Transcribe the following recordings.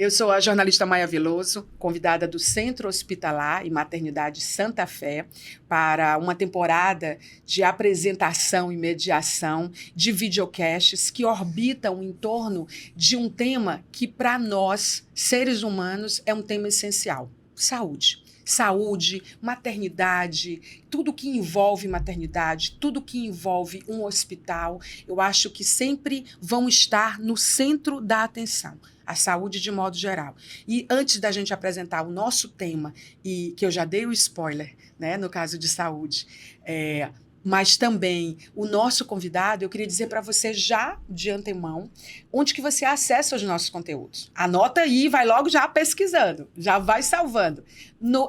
Eu sou a jornalista Maia Veloso, convidada do Centro Hospitalar e Maternidade Santa Fé para uma temporada de apresentação e mediação de videocasts que orbitam em torno de um tema que, para nós, seres humanos, é um tema essencial: saúde. Saúde, maternidade, tudo que envolve maternidade, tudo que envolve um hospital, eu acho que sempre vão estar no centro da atenção. A saúde de modo geral. E antes da gente apresentar o nosso tema, e que eu já dei o spoiler, né, no caso de saúde, mas também o nosso convidado, eu queria dizer para você já de antemão onde que você acessa os nossos conteúdos. Anota aí, vai logo já pesquisando, já vai salvando.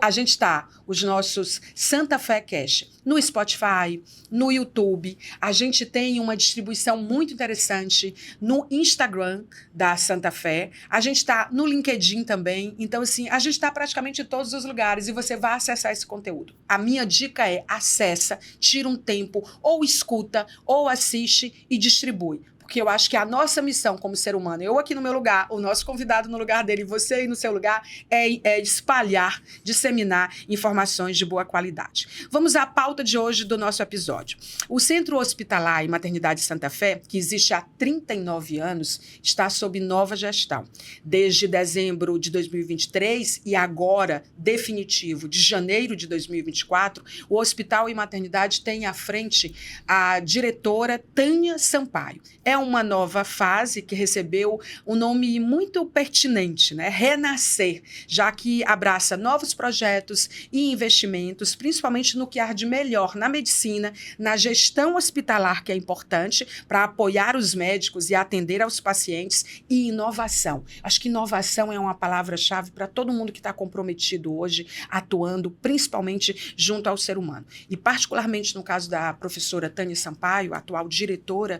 A gente está, os nossos Santa Fé Cash, no Spotify, no YouTube. A gente tem uma distribuição muito interessante no Instagram da Santa Fé. A gente está no LinkedIn também. Então, assim, a gente está praticamente em todos os lugares e você vai acessar esse conteúdo. A minha dica é: acessa, tira um tempo, ou escuta, ou assiste e distribui. Porque eu acho que a nossa missão como ser humano, eu aqui no meu lugar, o nosso convidado no lugar dele, você aí no seu lugar, é espalhar, disseminar informações de boa qualidade. Vamos à pauta de hoje do nosso episódio. O Centro Hospitalar e Maternidade Santa Fé, que existe há 39 anos, está sob nova gestão. Desde dezembro de 2023 e agora, definitivo, de janeiro de 2024, o Hospital e Maternidade tem à frente a diretora Tânia Sampaio. É uma nova fase que recebeu um nome muito pertinente, né? Renascer, já que abraça novos projetos e investimentos, principalmente no que há de melhor na medicina, na gestão hospitalar, que é importante para apoiar os médicos e atender aos pacientes, e inovação. Acho que inovação é uma palavra-chave para todo mundo que está comprometido hoje, atuando principalmente junto ao ser humano. E particularmente no caso da professora Tânia Sampaio, atual diretora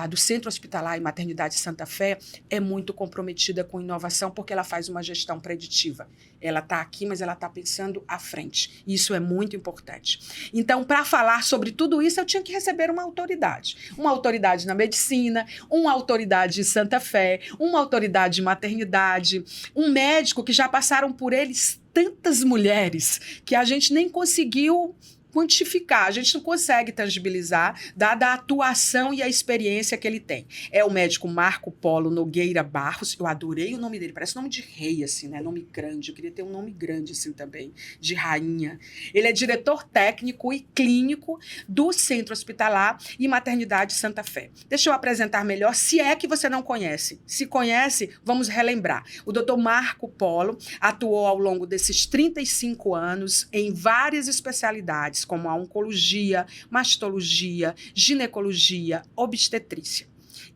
do Centro Hospitalar e Maternidade Santa Fé, é muito comprometida com inovação porque ela faz uma gestão preditiva. Ela está aqui, mas ela está pensando à frente. Isso é muito importante. Então, para falar sobre tudo isso, eu tinha que receber uma autoridade. Uma autoridade na medicina, uma autoridade em Santa Fé, uma autoridade em maternidade, um médico que já passaram por eles tantas mulheres que a gente nem conseguiu quantificar, a gente não consegue tangibilizar, dada a atuação e a experiência que ele tem. É o médico Marco Polo Nogueira Barros. Eu adorei o nome dele, parece nome de rei, assim, né? Nome grande, eu queria ter um nome grande, assim, também, de rainha. Ele é diretor técnico e clínico do Centro Hospitalar e Maternidade Santa Fé. Deixa eu apresentar melhor, se é que você não conhece. Se conhece, vamos relembrar. O Dr. Marco Polo atuou ao longo desses 35 anos em várias especialidades, como a oncologia, mastologia, ginecologia, obstetrícia.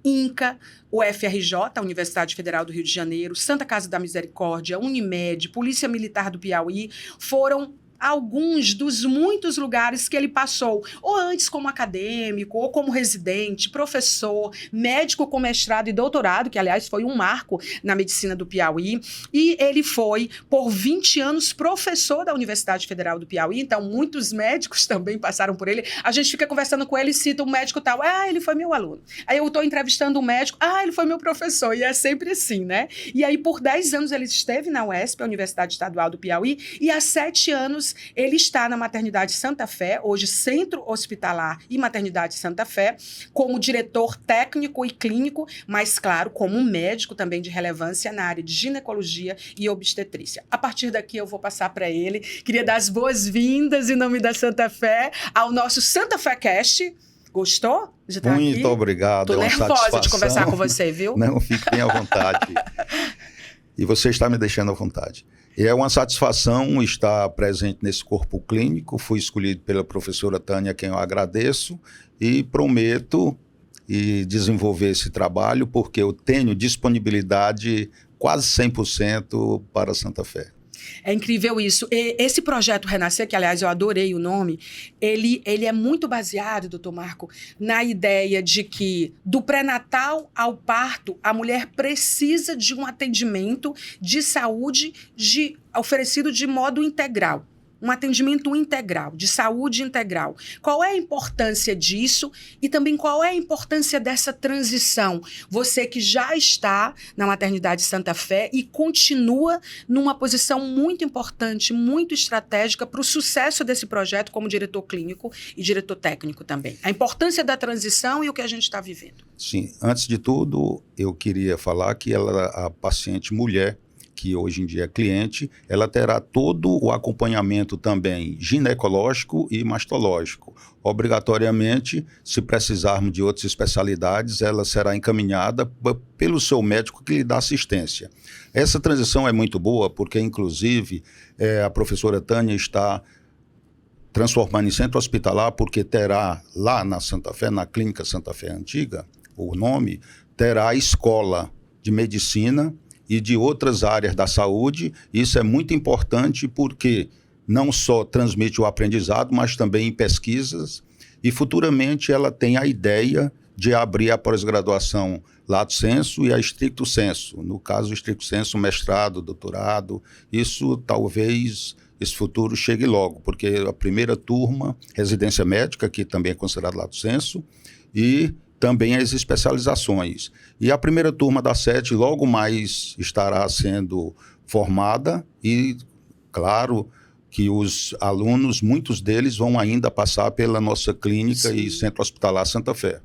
INCA, UFRJ, a Universidade Federal do Rio de Janeiro, Santa Casa da Misericórdia, Unimed, Polícia Militar do Piauí, foram alguns dos muitos lugares que ele passou, ou antes como acadêmico, ou como residente, professor, médico com mestrado e doutorado, que aliás foi um marco na medicina do Piauí, e ele foi por 20 anos professor da Universidade Federal do Piauí, então muitos médicos também passaram por ele. A gente fica conversando com ele e cita um médico tal: ah, ele foi meu aluno. Aí eu estou entrevistando um médico: ah, ele foi meu professor, e é sempre assim, né? E aí por 10 anos ele esteve na UESP, a Universidade Estadual do Piauí, e há 7 anos ele está na Maternidade Santa Fé, hoje Centro Hospitalar e Maternidade Santa Fé, como diretor técnico e clínico, mas, claro, como um médico também de relevância na área de ginecologia e obstetrícia. A partir daqui eu vou passar para ele. Queria dar as boas-vindas em nome da Santa Fé ao nosso Santa Fé Cast. Gostou de estar aqui? Muito obrigado. Tô nervosa de conversar com você, viu? Não, fique bem à vontade. E você está me deixando à vontade. E é uma satisfação estar presente nesse corpo clínico. Fui escolhido pela professora Tânia, a quem eu agradeço, e prometo desenvolver esse trabalho, porque eu tenho disponibilidade quase 100% para Santa Fé. É incrível isso. Esse projeto Renascer, que aliás eu adorei o nome, ele é muito baseado, doutor Marco, na ideia de que do pré-natal ao parto, a mulher precisa de um atendimento de saúde oferecido de modo integral. um atendimento integral, de saúde integral. Qual é a importância disso e também qual é a importância dessa transição? Você que já está na Maternidade Santa Fé e continua numa posição muito importante, muito estratégica para o sucesso desse projeto como diretor clínico e diretor técnico também. A importância da transição e o que a gente está vivendo. Sim, antes de tudo, eu queria falar que a paciente mulher, que hoje em dia é cliente, ela terá todo o acompanhamento também ginecológico e mastológico. Obrigatoriamente, se precisarmos de outras especialidades, ela será encaminhada pelo seu médico que lhe dá assistência. Essa transição é muito boa porque, inclusive, a professora Tânia está transformando em centro hospitalar porque terá lá na Santa Fé, na Clínica Santa Fé Antiga, o nome, terá a escola de medicina e de outras áreas da saúde. Isso é muito importante porque não só transmite o aprendizado, mas também em pesquisas, e futuramente ela tem a ideia de abrir a pós-graduação lato sensu e a stricto sensu. No caso, stricto sensu, mestrado, doutorado, isso talvez esse futuro chegue logo, porque a primeira turma, residência médica, que também é considerado lato sensu, e também as especializações. E a primeira turma da 7 logo mais estará sendo formada e, claro, que os alunos, muitos deles vão ainda passar pela nossa clínica e Centro Hospitalar Santa Fé.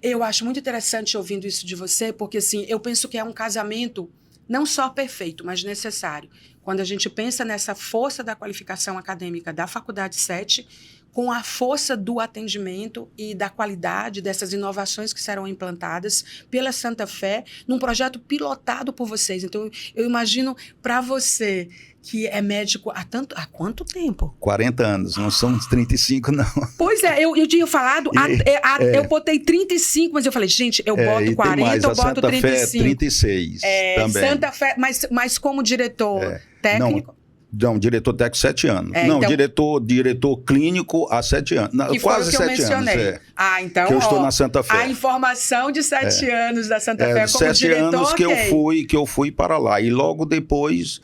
Eu acho muito interessante ouvindo isso de você, porque assim, eu penso que é um casamento não só perfeito, mas necessário. Quando a gente pensa nessa força da qualificação acadêmica da Faculdade 7, com a força do atendimento e da qualidade dessas inovações que serão implantadas pela Santa Fé, num projeto pilotado por vocês. Então, eu imagino para você, que é médico há quanto tempo? 40 anos, não são 35, não. Pois é, eu tinha falado, eu botei 35, mas eu falei, gente, eu boto 40, mais, eu boto 35. Santa Fé 36 também. Santa Fé, mas como diretor técnico? Não, diretor técnico 7 anos. Não, então, diretor clínico há 7 anos. Não, quase 7 anos. Então, que eu estou na Santa Fé. A informação de 7 anos da Santa Fé como 7 diretor, anos que eu fui para lá. E logo depois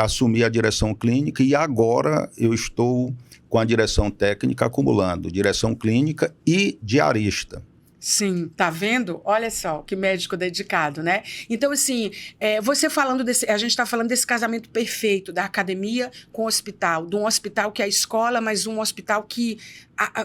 assumi a direção clínica e agora eu estou com a direção técnica acumulando direção clínica e diarista. Sim, tá vendo? Olha só, que médico dedicado, né? Então, assim, você falando a gente está falando desse casamento perfeito da academia com o hospital, de um hospital que é a escola, mas um hospital que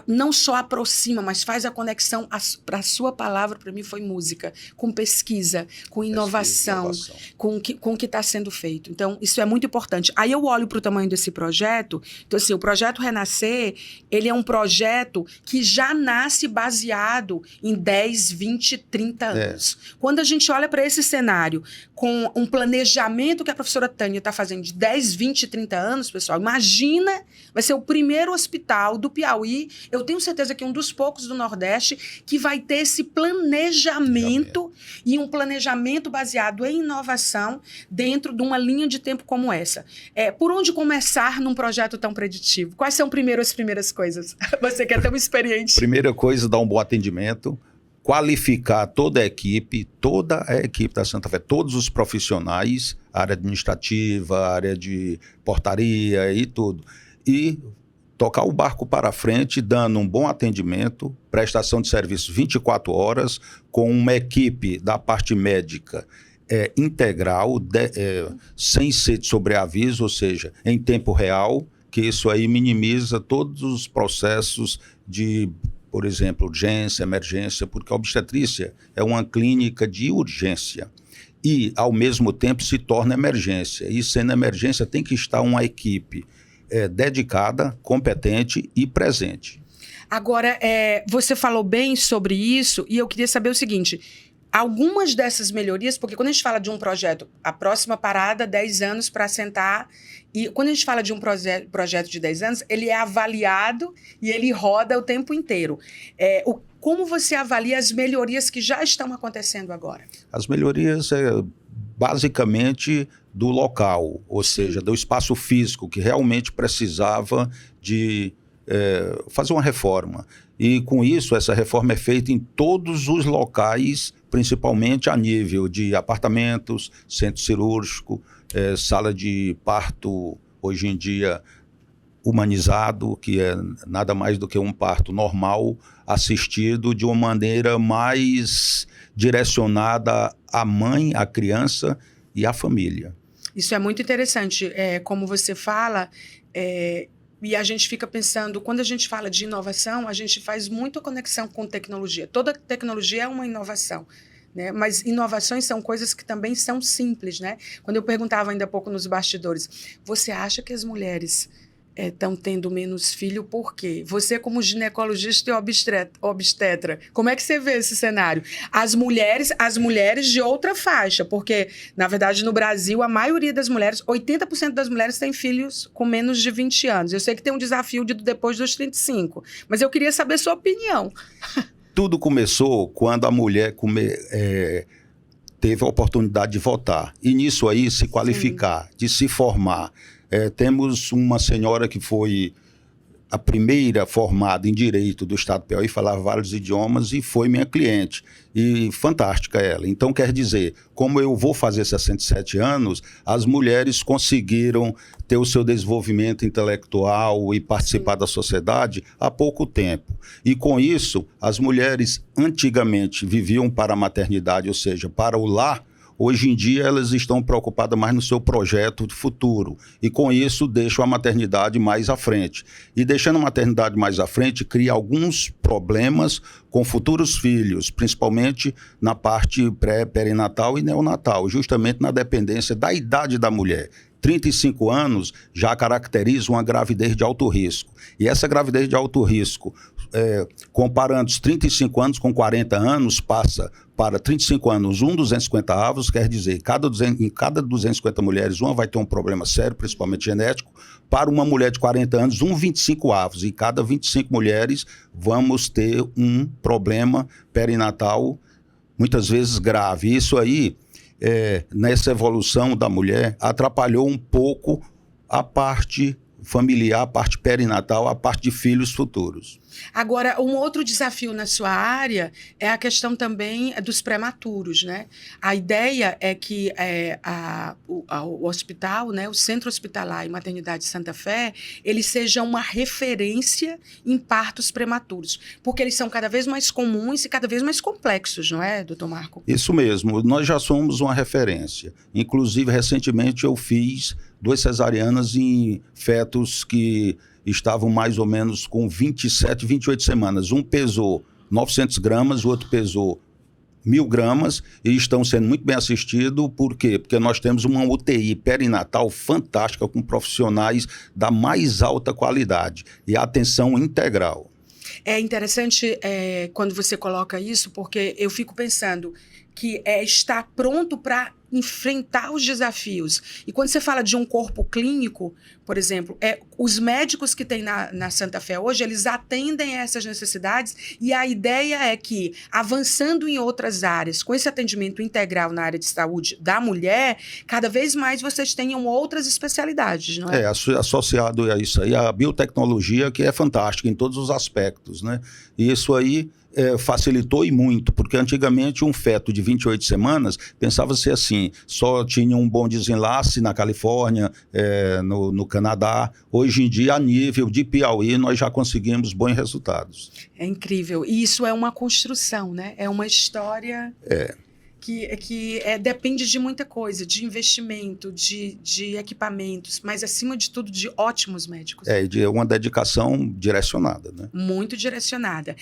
não só aproxima, mas faz a conexão, para a sua palavra, para mim, foi música, com pesquisa, com inovação, com o que está sendo feito. Então, isso é muito importante. Aí eu olho para o tamanho desse projeto, então, assim, o Projeto Renascer, ele é um projeto que já nasce baseado em 10, 20, 30 anos. Quando a gente olha para esse cenário, com um planejamento que a professora Tânia está fazendo de 10, 20, 30 anos, pessoal, imagina, vai ser o primeiro hospital do Piauí, eu tenho certeza que um dos poucos do Nordeste, que vai ter esse planejamento e um planejamento baseado em inovação dentro de uma linha de tempo como essa. Por onde começar num projeto tão preditivo? Quais são as primeiras coisas? Você que é tão experiente. Primeira coisa, dar um bom atendimento, qualificar toda a equipe da Santa Fé, todos os profissionais, área administrativa, área de portaria e tudo. E tocar o barco para frente, dando um bom atendimento, prestação de serviço 24 horas, com uma equipe da parte médica integral, sem ser de sobreaviso, ou seja, em tempo real, que isso aí minimiza todos os processos de, por exemplo, urgência, emergência, porque a obstetrícia é uma clínica de urgência e, ao mesmo tempo, se torna emergência. E sendo emergência, tem que estar uma equipe dedicada, competente e presente. Agora, você falou bem sobre isso e eu queria saber o seguinte, algumas dessas melhorias, porque quando a gente fala de um projeto, a próxima parada, 10 anos para assentar, e quando a gente fala de um projeto de 10 anos, ele é avaliado e ele roda o tempo inteiro. Como você avalia as melhorias que já estão acontecendo agora? As melhorias basicamente do local, ou seja, do espaço físico, que realmente precisava de fazer uma reforma. E com isso, essa reforma é feita em todos os locais, principalmente a nível de apartamentos, centro cirúrgico, sala de parto, hoje em dia humanizado, que é nada mais do que um parto normal, assistido de uma maneira mais direcionada à mãe, à criança e à família. Isso é muito interessante. Como você fala, e a gente fica pensando, quando a gente fala de inovação, a gente faz muita conexão com tecnologia. Toda tecnologia é uma inovação, né? Mas inovações são coisas que também são simples, né? Quando eu perguntava ainda há pouco nos bastidores, você acha que as mulheres estão tendo menos filho por quê? Você, como ginecologista e obstetra, como é que você vê esse cenário? As mulheres de outra faixa, porque, na verdade, no Brasil, a maioria das mulheres, 80% das mulheres têm filhos com menos de 20 anos. Eu sei que tem um desafio depois dos 35, mas eu queria saber sua opinião. Tudo começou quando a mulher teve a oportunidade de votar. E nisso aí, se qualificar, de se formar. Temos uma senhora que foi a primeira formada em Direito do Estado do Piauí, falava vários idiomas e foi minha cliente. E fantástica ela. Então, quer dizer, como eu vou fazer 67 anos, as mulheres conseguiram ter o seu desenvolvimento intelectual e participar da sociedade há pouco tempo. E com isso, as mulheres antigamente viviam para a maternidade, ou seja, para o lar. Hoje em dia, elas estão preocupadas mais no seu projeto de futuro. E, com isso, deixam a maternidade mais à frente. E, deixando a maternidade mais à frente, cria alguns problemas com futuros filhos, principalmente na parte perinatal e neonatal, justamente na dependência da idade da mulher. 35 anos já caracteriza uma gravidez de alto risco. E essa gravidez de alto risco, comparando os 35 anos com 40 anos, passa para 35 anos, 250 avos, quer dizer, em cada 250 mulheres, uma vai ter um problema sério, principalmente genético. Para uma mulher de 40 anos, 25 avos. E cada 25 mulheres vamos ter um problema perinatal, muitas vezes grave. Isso aí, nessa evolução da mulher, atrapalhou um pouco a parte familiar, a parte perinatal, a parte de filhos futuros. Agora, um outro desafio na sua área é a questão também dos prematuros, né? A ideia é que o hospital, né, o Centro Hospitalar e Maternidade Santa Fé, ele seja uma referência em partos prematuros, porque eles são cada vez mais comuns e cada vez mais complexos, não é, doutor Marco? Isso mesmo, nós já somos uma referência. Inclusive, recentemente eu fiz 2 cesarianas em fetos que estavam mais ou menos com 27, 28 semanas. Um pesou 900 gramas, o outro pesou 1.000 gramas e estão sendo muito bem assistidos. Por quê? Porque nós temos uma UTI perinatal fantástica com profissionais da mais alta qualidade e atenção integral. É interessante quando você coloca isso, porque eu fico pensando que está pronto para enfrentar os desafios. E quando você fala de um corpo clínico, por exemplo, os médicos que tem na Santa Fé hoje, eles atendem a essas necessidades e a ideia é que, avançando em outras áreas, com esse atendimento integral na área de saúde da mulher, cada vez mais vocês tenham outras especialidades, não é? Associado a isso aí, a biotecnologia, que é fantástica em todos os aspectos, né? E isso aí facilitou e muito, porque antigamente um feto de 28 semanas pensava-se assim, só tinha um bom desenlace na Califórnia, no Canadá. Hoje em dia, a nível de Piauí, nós já conseguimos bons resultados. É incrível. E isso é uma construção, né? É uma história que depende de muita coisa, de investimento, de equipamentos, mas, acima de tudo, de ótimos médicos. De uma dedicação direcionada, né? Muito direcionada.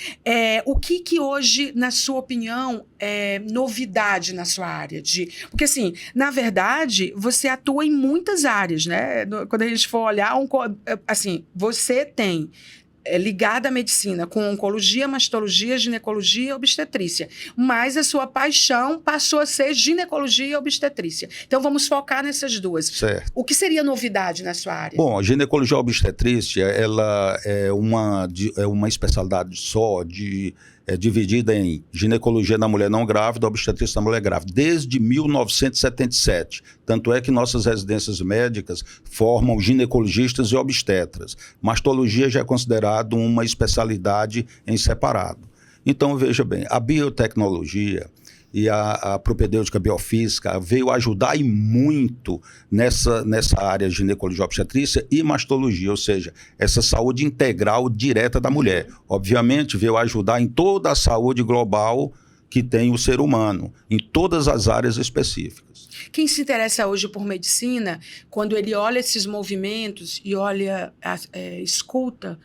O que hoje, na sua opinião, é novidade na sua área? Porque, assim, na verdade, você atua em muitas áreas, né? Quando a gente for olhar, assim, você tem ligada à medicina com oncologia, mastologia, ginecologia e obstetrícia. Mas a sua paixão passou a ser ginecologia e obstetrícia. Então, vamos focar nessas duas. Certo. O que seria novidade na sua área? Bom, a ginecologia e obstetrícia, ela é uma especialidade só dividida em ginecologia da mulher não grávida, obstetrícia da mulher grávida, desde 1977. Tanto é que nossas residências médicas formam ginecologistas e obstetras. Mastologia já é considerado uma especialidade em separado. Então, veja bem, a biotecnologia, e a propedêutica biofísica veio ajudar e muito nessa área de ginecologia obstetrícia e mastologia, ou seja, essa saúde integral direta da mulher. Obviamente, veio ajudar em toda a saúde global que tem o ser humano, em todas as áreas específicas. Quem se interessa hoje por medicina, quando ele olha esses movimentos e olha, escuta,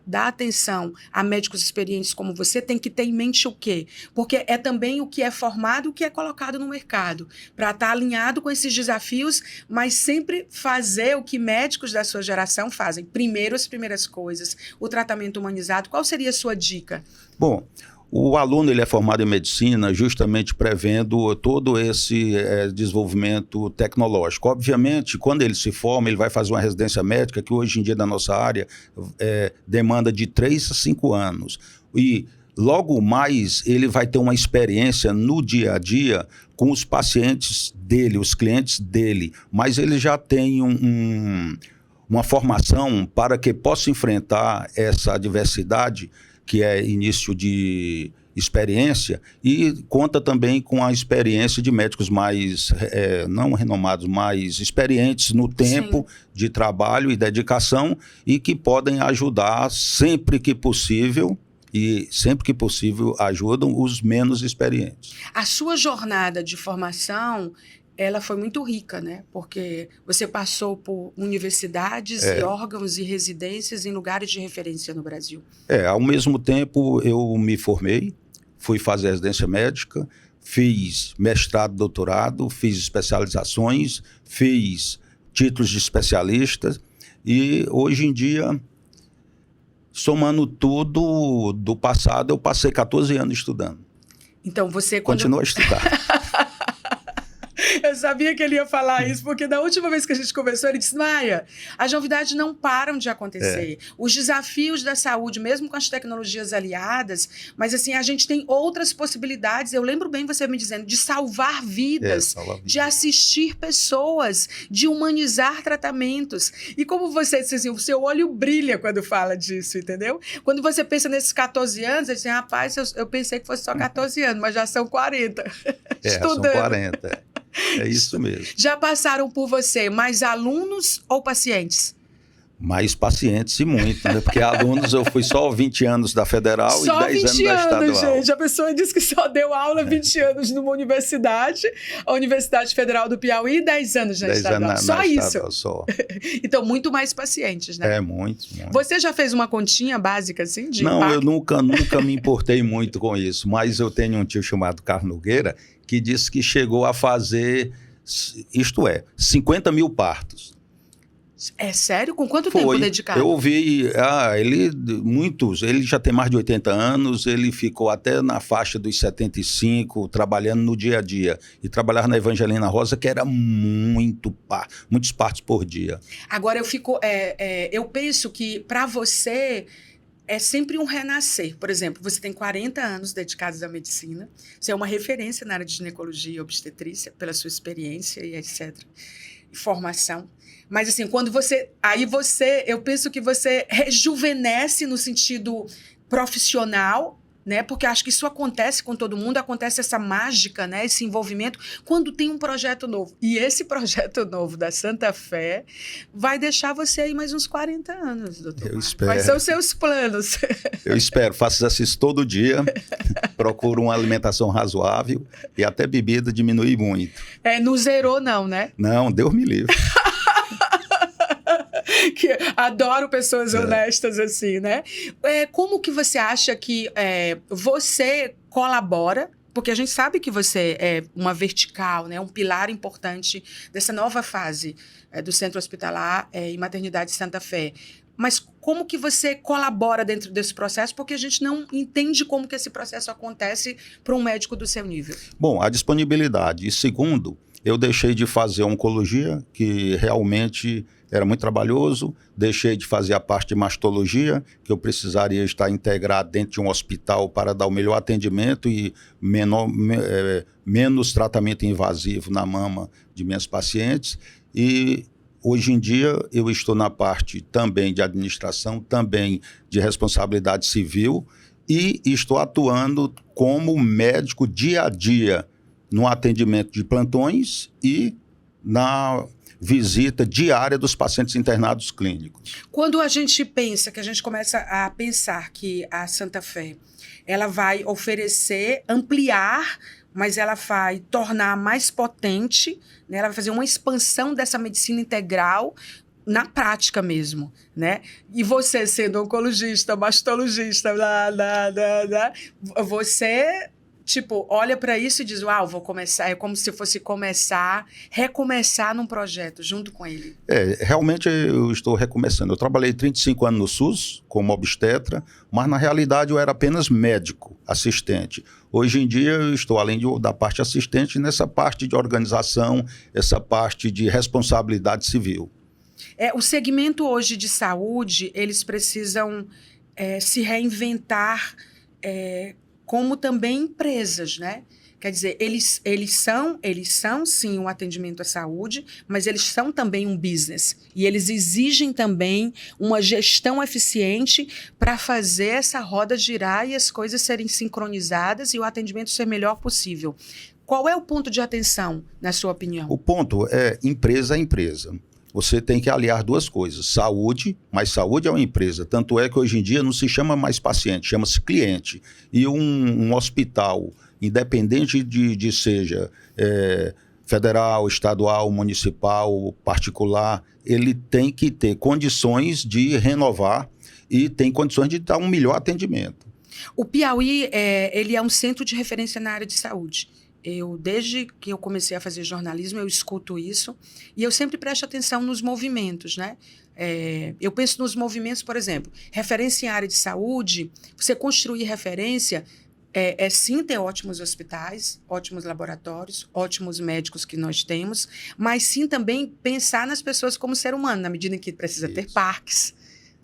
dá atenção a médicos experientes como você, tem que ter em mente o quê? Porque é também o que é formado, o que é colocado no mercado, para estar alinhado com esses desafios, mas sempre fazer o que médicos da sua geração fazem. Primeiro, as primeiras coisas, o tratamento humanizado. Qual seria a sua dica? Bom, o aluno ele é formado em medicina justamente prevendo todo esse desenvolvimento tecnológico. Obviamente, quando ele se forma, ele vai fazer uma residência médica, que hoje em dia na nossa área demanda de 3 a 5 anos. E logo mais ele vai ter uma experiência no dia a dia com os pacientes dele, os clientes dele. Mas ele já tem uma formação para que possa enfrentar essa adversidade, que é início de experiência, e conta também com a experiência de médicos mais, não renomados, mais experientes no tempo Sim. de trabalho e dedicação, e que podem ajudar sempre que possível, e sempre que possível ajudam os menos experientes. A sua jornada de formação, ela foi muito rica, né? Porque você passou por universidades e órgãos e residências em lugares de referência no Brasil. Ao mesmo tempo eu me formei, fui fazer residência médica, fiz mestrado, doutorado, fiz especializações, fiz títulos de especialista e hoje em dia, somando tudo do passado, eu passei 14 anos estudando. Então você... Continua a estudar. Eu sabia que ele ia falar isso, porque da última vez que a gente conversou, ele disse, Maia, as novidades não param de acontecer. Os desafios da saúde, mesmo com as tecnologias aliadas, mas assim, a gente tem outras possibilidades. Eu lembro bem você me dizendo de salvar vidas, de assistir pessoas, de humanizar tratamentos. E como você disse assim, o seu olho brilha quando fala disso, entendeu? Quando você pensa nesses 14 anos, você diz assim, rapaz, eu pensei que fosse só 14 anos, mas já são 40. Estudando. São 40. É isso mesmo. Já passaram por você mais alunos ou pacientes? Mais pacientes e muito, né? Porque alunos eu fui só 20 anos da Federal só e 10 anos da Estadual. Gente. A pessoa disse que só deu aula 20 anos numa universidade, a Universidade Federal do Piauí, e 10 anos na Estadual. Só isso? Estadual, só. Então, muito mais pacientes, né? Muito. Você já fez uma continha básica, assim, de Não, impacto? eu nunca me importei muito com isso, mas eu tenho um tio chamado Carlos Nogueira, que disse que chegou a fazer, 50 mil partos. É sério? Com quanto tempo dedicado? Eu ouvi, ele já tem mais de 80 anos, ele ficou até na faixa dos 75, trabalhando no dia a dia. E trabalhava na Evangelina Rosa, que era muitos partos por dia. Agora, eu penso que para você é sempre um renascer. Por exemplo, você tem 40 anos dedicados à medicina, você é uma referência na área de ginecologia e obstetrícia, pela sua experiência e etc., e formação. Mas assim, eu penso que você rejuvenesce no sentido profissional, né? Porque acho que isso acontece com todo mundo, acontece essa mágica, né? Esse envolvimento, quando tem um projeto novo. E esse projeto novo da Santa Fé vai deixar você aí mais uns 40 anos, doutor. Eu espero. Quais são os seus planos? Eu espero, faço exercício todo dia, procuro uma alimentação razoável e até bebida diminui muito. Não zerou não, né? Não, Deus me livre. Que adoro pessoas honestas assim, né? Como que você acha que você colabora? Porque a gente sabe que você é uma vertical, né? Um pilar importante dessa nova fase do Centro Hospitalar e Maternidade Santa Fé. Mas como que você colabora dentro desse processo? Porque a gente não entende como que esse processo acontece para um médico do seu nível. Bom, a disponibilidade. E segundo, eu deixei de fazer oncologia, que realmente era muito trabalhoso, deixei de fazer a parte de mastologia, que eu precisaria estar integrado dentro de um hospital para dar o melhor atendimento e menos tratamento invasivo na mama de minhas pacientes. E hoje em dia eu estou na parte também de administração, também de responsabilidade civil, e estou atuando como médico dia a dia no atendimento de plantões e na visita diária dos pacientes internados clínicos. Quando a gente pensa, que a gente começa a pensar que a Santa Fé, ela vai oferecer, ampliar, mas ela vai tornar mais potente, né? Ela vai fazer uma expansão dessa medicina integral na prática mesmo, né? E você sendo oncologista, mastologista, você, tipo, olha para isso e diz, uau, vou começar, é como se fosse recomeçar num projeto junto com ele. Realmente eu estou recomeçando. Eu trabalhei 35 anos no SUS como obstetra, mas na realidade eu era apenas médico, assistente. Hoje em dia eu estou, além da parte assistente, nessa parte de organização, essa parte de responsabilidade civil. O segmento hoje de saúde, eles precisam se reinventar como também empresas, né? Quer dizer, eles são sim um atendimento à saúde, mas eles são também um business. E eles exigem também uma gestão eficiente para fazer essa roda girar e as coisas serem sincronizadas e o atendimento ser melhor possível. Qual é o ponto de atenção, na sua opinião? O ponto é empresa a empresa. Você tem que aliar duas coisas, saúde, mas saúde é uma empresa. Tanto é que hoje em dia não se chama mais paciente, chama-se cliente. E um hospital, independente de seja federal, estadual, municipal, particular, ele tem que ter condições de renovar e tem condições de dar um melhor atendimento. O Piauí, ele é um centro de referência na área de saúde. Desde que eu comecei a fazer jornalismo, eu escuto isso e eu sempre presto atenção nos movimentos, né? Eu penso nos movimentos, por exemplo, referência em área de saúde, você construir referência sim ter ótimos hospitais, ótimos laboratórios, ótimos médicos que nós temos, mas sim também pensar nas pessoas como ser humano, na medida em que precisa ter parques,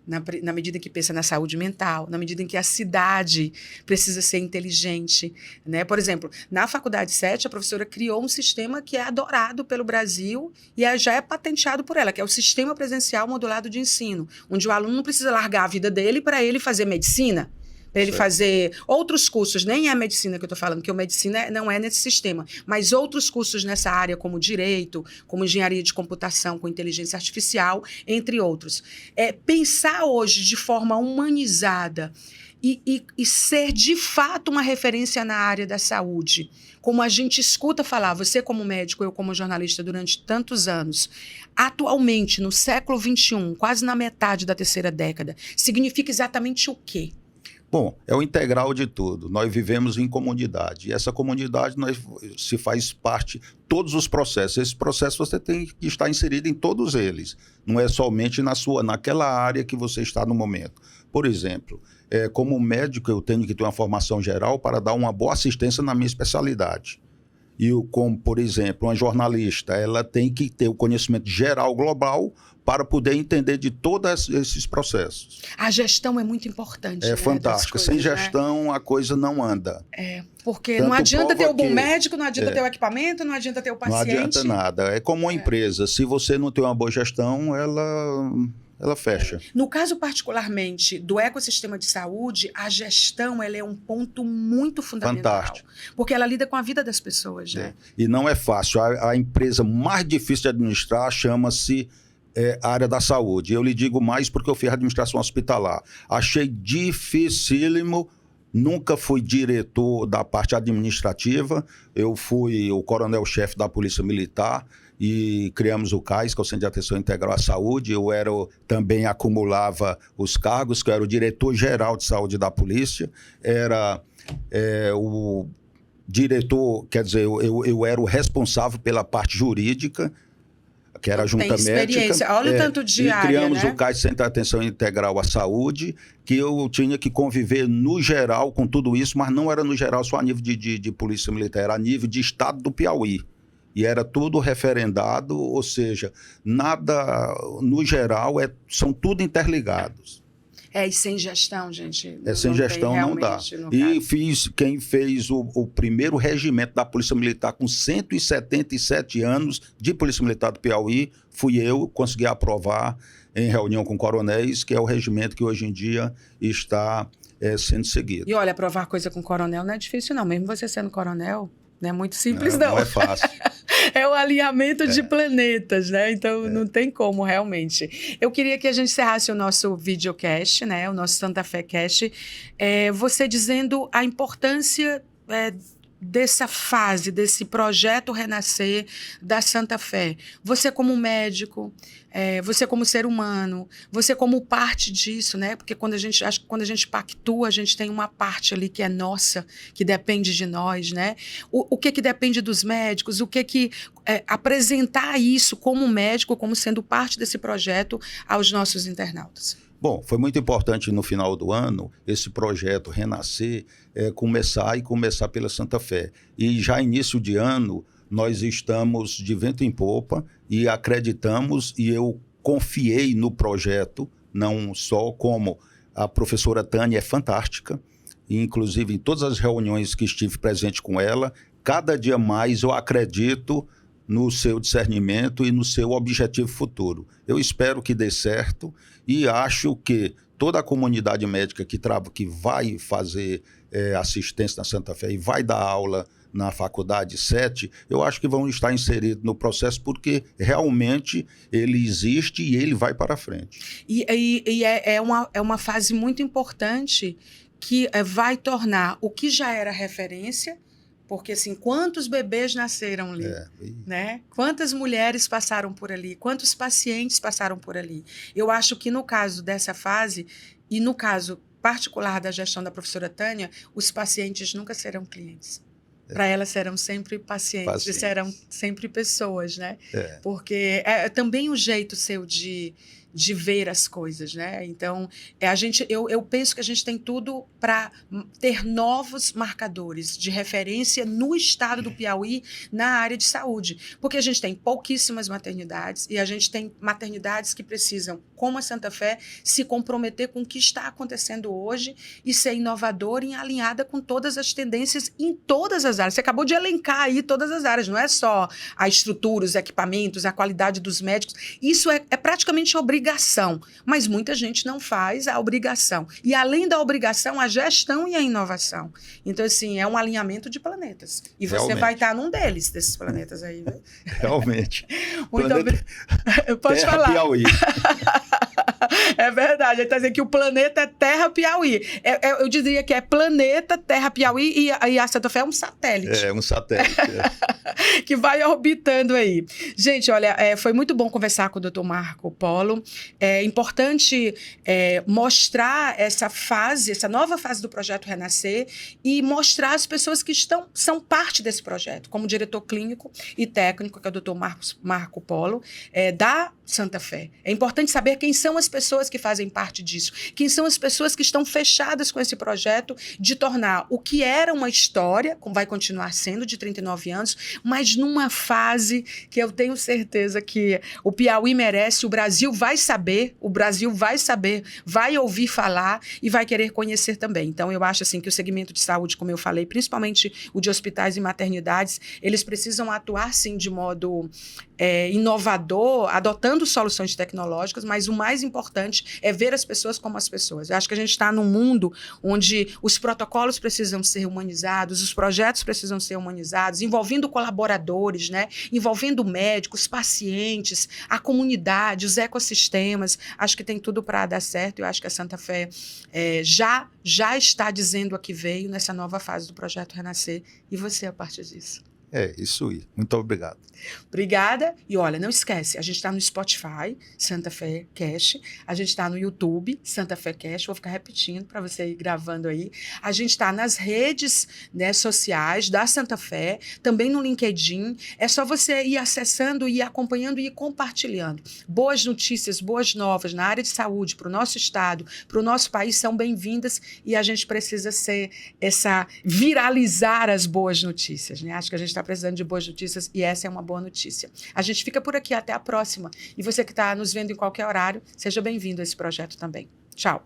na medida em que pensa na saúde mental, na medida em que a cidade precisa ser inteligente, né? Por exemplo, na Faculdade 7, a professora criou um sistema que é adorado pelo Brasil e já é patenteado por ela, que é o Sistema Presencial Modulado de Ensino, onde o aluno não precisa largar a vida dele para ele fazer medicina, para ele fazer outros cursos, nem é a medicina que eu estou falando, que a medicina não é nesse sistema, mas outros cursos nessa área, como direito, como engenharia de computação com inteligência artificial, entre outros. Pensar hoje de forma humanizada e ser, de fato, uma referência na área da saúde, como a gente escuta falar, você como médico, eu como jornalista durante tantos anos, atualmente, no século XXI, quase na metade da terceira década, significa exatamente o quê? Bom, é o integral de tudo. Nós vivemos em comunidade. E essa comunidade se faz parte de todos os processos. Esse processo você tem que estar inserido em todos eles. Não é somente naquela área que você está no momento. Por exemplo, como médico, eu tenho que ter uma formação geral para dar uma boa assistência na minha especialidade. E como, por exemplo, uma jornalista, ela tem que ter o conhecimento geral global para poder entender de todos esses processos. A gestão é muito importante. É fantástica. Sem gestão, a coisa não anda. Porque não adianta ter o bom médico, não adianta ter o equipamento, não adianta ter o paciente. Não adianta nada. É como uma empresa. Se você não tem uma boa gestão, ela fecha. No caso, particularmente, do ecossistema de saúde, a gestão ela é um ponto muito fundamental. Fantástico. Porque ela lida com a vida das pessoas, né? E não é fácil. A empresa mais difícil de administrar chama-se área da saúde. Eu lhe digo mais porque eu fiz administração hospitalar. Achei dificílimo. Nunca fui diretor da parte administrativa. Eu fui o coronel-chefe da Polícia Militar e criamos o CAIS, que é o Centro de Atenção Integral à Saúde. Eu também acumulava os cargos, que eu era o diretor-geral de saúde da polícia, era o diretor, quer dizer, eu era o responsável pela parte jurídica, que era a junta médica. Olha o tanto de área, criamos né? o CAIS, Centro de Atenção Integral à Saúde, que eu tinha que conviver no geral com tudo isso, mas não era no geral só a nível de polícia militar, era a nível de estado do Piauí. E era tudo referendado, ou seja, nada, no geral, são tudo interligados. E sem gestão, gente. Sem gestão não dá. E quem fez o primeiro regimento da Polícia Militar com 177 anos de Polícia Militar do Piauí, fui eu, consegui aprovar em reunião com coronéis, que é o regimento que hoje em dia está sendo seguido. E olha, aprovar coisa com coronel não é difícil não, mesmo você sendo coronel, não é muito simples não. Não é fácil. É o alinhamento de planetas, né? Então não tem como realmente. Eu queria que a gente encerrasse o nosso videocast, né? O nosso Santa Fé Cast, você dizendo a importância dessa fase, desse projeto Renascer da Santa Fé. Você como médico, você como ser humano, você como parte disso, né? Porque quando a gente pactua, a gente tem uma parte ali que é nossa, que depende de nós, né? O que depende dos médicos, apresentar isso como médico, como sendo parte desse projeto aos nossos internautas. Bom, foi muito importante no final do ano esse projeto Renascer começar pela Santa Fé. E já início de ano nós estamos de vento em popa e acreditamos, e eu confiei no projeto, não só como a professora Tânia é fantástica, e inclusive em todas as reuniões que estive presente com ela, cada dia mais eu acredito no seu discernimento e no seu objetivo futuro. Eu espero que dê certo e acho que toda a comunidade médica que vai fazer assistência na Santa Fé e vai dar aula na Faculdade 7, eu acho que vão estar inseridos no processo porque realmente ele existe e ele vai para frente. É uma fase muito importante que vai tornar o que já era referência. Porque, assim, quantos bebês nasceram ali, né? Quantas mulheres passaram por ali, quantos pacientes passaram por ali. Eu acho que no caso dessa fase, e no caso particular da gestão da professora Tânia, os pacientes nunca serão clientes. Para ela serão sempre pacientes, serão sempre pessoas, né? Porque é também o jeito seu de ver as coisas, né? Então, eu penso que a gente tem tudo para ter novos marcadores de referência no estado do Piauí na área de saúde, porque a gente tem pouquíssimas maternidades e a gente tem maternidades que precisam, como a Santa Fé, se comprometer com o que está acontecendo hoje e ser inovadora e alinhada com todas as tendências em todas as áreas. Você acabou de elencar aí todas as áreas, não é só a estrutura, os equipamentos, a qualidade dos médicos. Isso é praticamente obrigação, mas muita gente não faz a obrigação. E, além da obrigação, a gestão e a inovação. Então, assim, é um alinhamento de planetas. E você vai estar num desses planetas aí. Viu? Realmente. Muito obrigada. Pode Terra falar. Piauí. É verdade, ele está dizendo que o planeta é Terra Piauí. Eu diria que é planeta Terra Piauí e a Santa Fé é um satélite. É um satélite. Que vai orbitando aí. Gente, olha, foi muito bom conversar com o Dr. Marco Polo. É importante mostrar essa nova fase do projeto Renascer e mostrar as pessoas que são parte desse projeto, como diretor clínico e técnico, que é o Dr. Marco Polo, da Santa Fé. É importante saber quem são as pessoas que fazem parte disso, quem são as pessoas que estão fechadas com esse projeto de tornar o que era uma história, como vai continuar sendo, de 39 anos, mas numa fase que eu tenho certeza que o Piauí merece, o Brasil vai saber, vai ouvir falar e vai querer conhecer também. Então, eu acho assim que o segmento de saúde, como eu falei, principalmente o de hospitais e maternidades, eles precisam atuar, sim, de modo inovador, adotando soluções tecnológicas, mas o mais importante é ver as pessoas como as pessoas. Eu acho que a gente está num mundo onde os protocolos precisam ser humanizados, os projetos precisam ser humanizados, envolvendo colaboradores, né? Envolvendo médicos, pacientes, a comunidade, os ecossistemas. Acho que tem tudo para dar certo. Eu acho que a Santa Fé já está dizendo a que veio nessa nova fase do projeto Renascer, e você é a parte disso. Isso aí. Muito obrigado. Obrigada. E olha, não esquece, a gente está no Spotify, Santa Fé Cast. A gente está no YouTube, Santa Fé Cast. Vou ficar repetindo para você ir gravando aí. A gente está nas redes, né, sociais da Santa Fé, também no LinkedIn. É só você ir acessando, ir acompanhando e ir compartilhando. Boas notícias, boas novas na área de saúde para o nosso estado, para o nosso país são bem-vindas, e a gente precisa viralizar as boas notícias, né? Acho que a gente está precisando de boas notícias e essa é uma boa notícia. A gente fica por aqui, até a próxima. E você que está nos vendo em qualquer horário, seja bem-vindo a esse projeto também. Tchau.